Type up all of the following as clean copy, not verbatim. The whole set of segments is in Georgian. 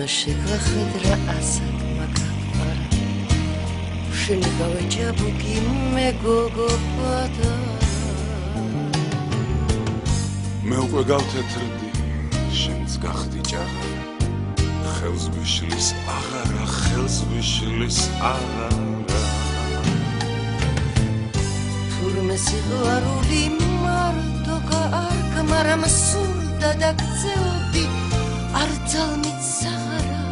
შეგვახედრა ასად მაგაყარა შენი გავეჭაბუკი მე გოგო პატარა მე უკვე გავთეთრდი შენც გახდი ჭაღარა ხელს გვიშლის აღარა ხელს გვიშლის აღარა თურმე სიყვარული მარტო გაარგ მაგრამ სურდა დაგწეოდი არ ძალმიცაღარა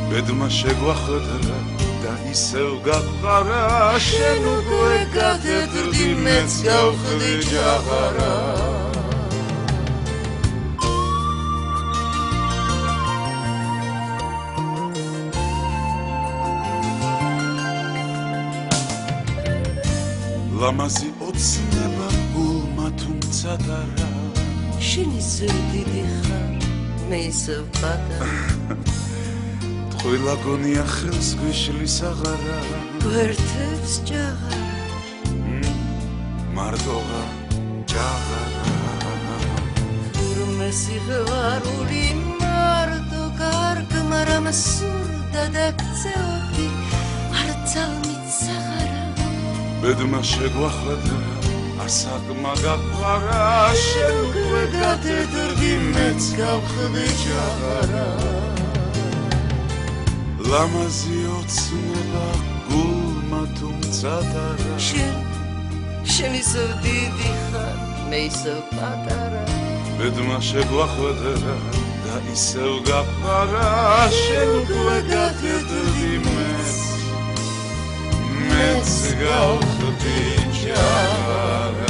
ბედმა შეგვახვედრა და ისევ გაყარა შენ უკვე გათეთრდი მეც გავხდი ჭაღარა ლამაზი ოცნება გულმა თუმცა დარა შენი ზრდიდი ხარ მე ისევ პატარა ტყუილა გონია ხელს გვიშლის აღარა გვერდებს ჭაღარა მარტოღა ჭაღარა თურმე სიყვარული მარტო გაარგ მაგრამ სურდა დაგწეოდი არ ძალმიცაღარა ბედმა შეგვახვედრა ასაკ მაგაყარა შენ უკვე გათეთრდი მეც გავხდი ჭაღარა ლამაზი ოცნება გულმა თუმცა დარა შენი ზრდიდი ხარ მე ისევ პატარა ბედმა შეგვახვედრა და ისევ გაყარა შენ უკვე გათეთრდი მეც გავხდი ჭაღარა